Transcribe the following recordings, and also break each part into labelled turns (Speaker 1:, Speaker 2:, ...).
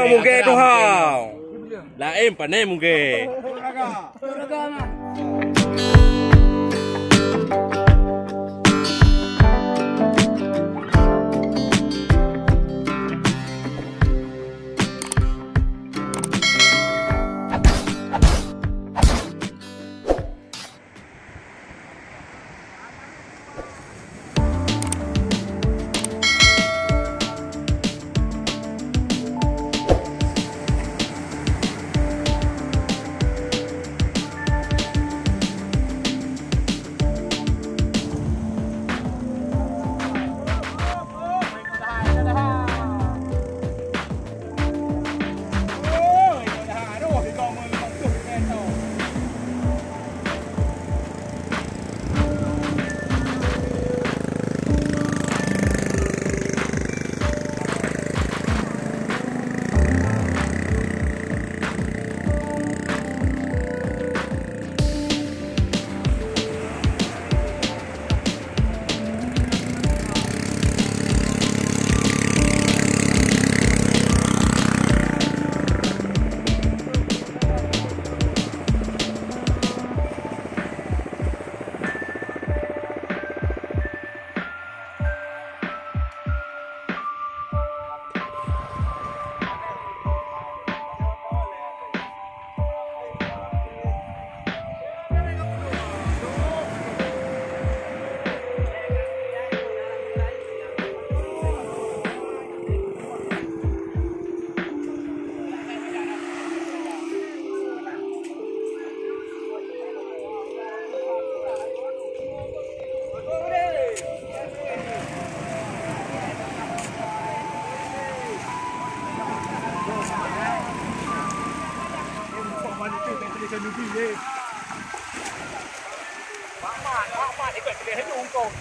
Speaker 1: mungkin tu hang. Lain pandai mungkin. Mak ikut dia itu ungkong.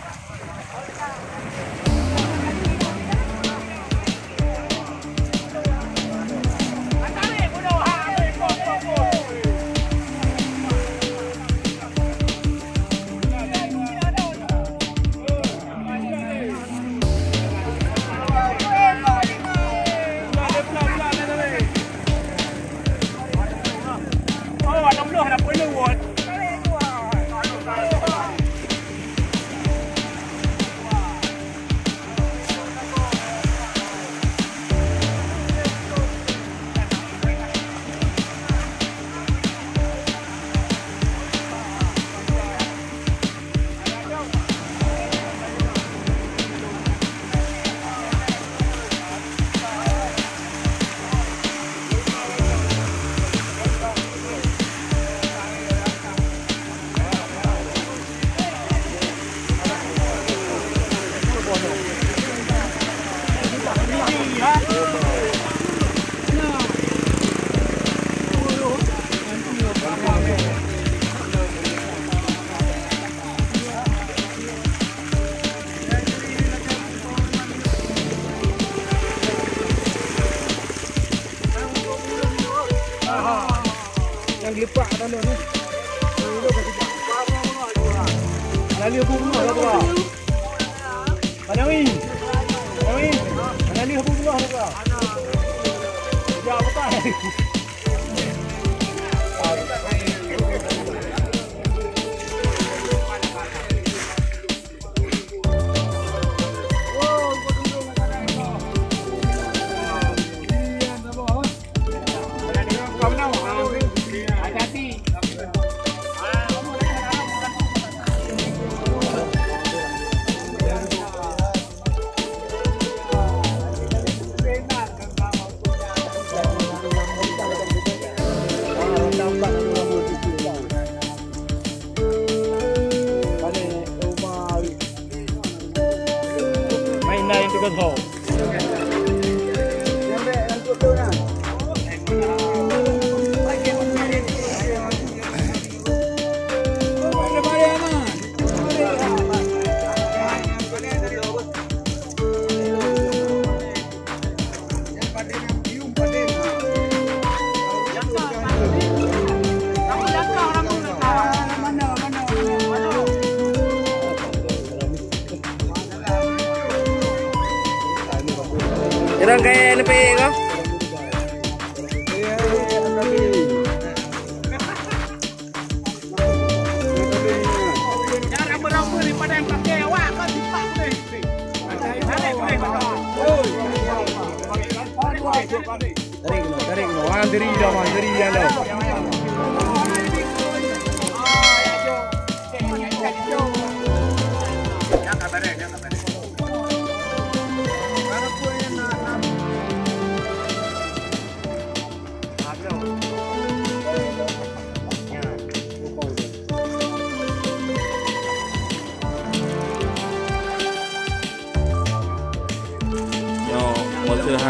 Speaker 1: Lepak dalam ni. Lalu aku rumah dah tu. Panawi. Panawi. Lalu aku rumah dah tu. Ya betul. Mainan itu kan ho. Orang kaya ni pe kau?
Speaker 2: Tarik no. Diri dah mas, diri yang dah.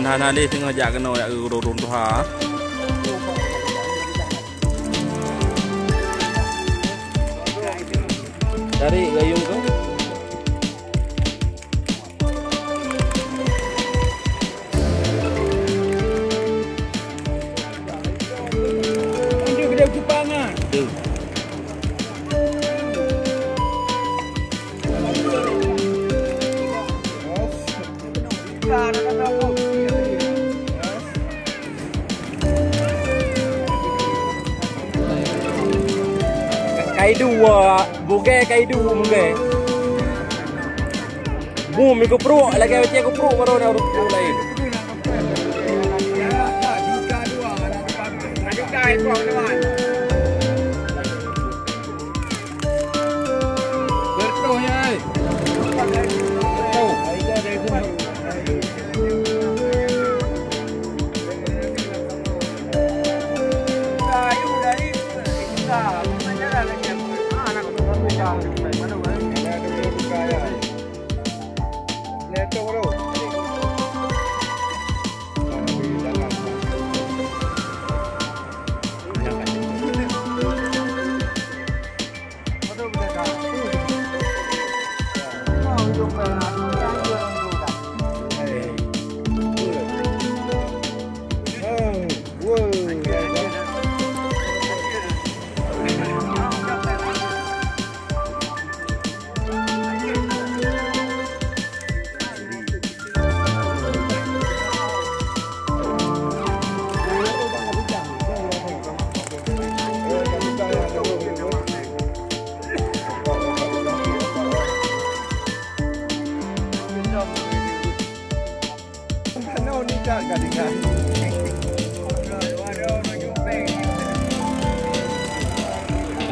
Speaker 1: Han đi tengah jak kena yak urun tu ha. Dari gayung tu.
Speaker 2: Ini gede Jepangan.
Speaker 1: Tu.
Speaker 2: Kaidu buge kaidu buge. Boom mi kupruk lagi macam kupruk baru dah urut lain. Bertohnya ai. Bertoh. Ai dah dari sini.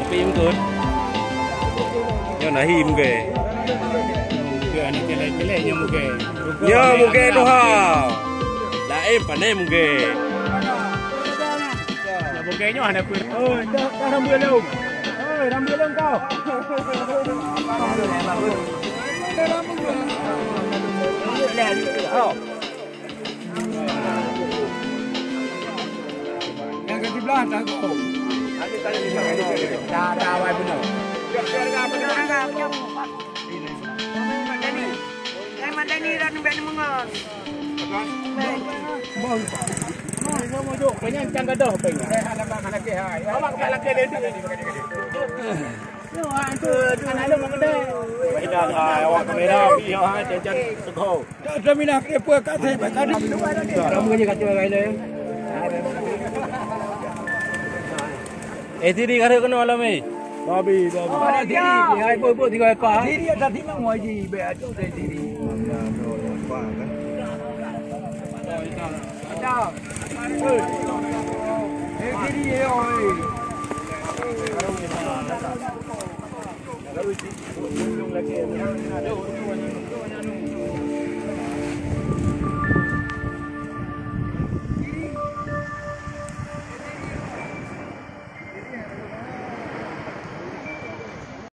Speaker 1: Pim tu. Yo nak him ke?
Speaker 2: Ke anak kelek-kelek yang muke.
Speaker 1: Yo muke tu ha. Lain pandai muke.
Speaker 2: Nak mukenya ada pun. Oh, dah rambut lu. Oi, rambut lu kau. Yang ke sebelah tak kau. Dah awal benar.
Speaker 3: Madani dah nampak ni mengon.
Speaker 2: Mau jok, banyak cang gadah pengen. Anak ke hai. Awak kepala ke dia ni. Yo, antu anak lu mau gede.
Speaker 1: Kita dah awak kamera video ha jajan sego.
Speaker 2: Dah minah ke apa kat saya kat dia. Kamu kerja kat dia ni.
Speaker 1: Tiri kare kena malam ni.
Speaker 2: Babi. Ada diri, hai buat 3 ekor. Diri ada timang waji, be ada diri. Ada. Diri oi. Lalu belum lagi.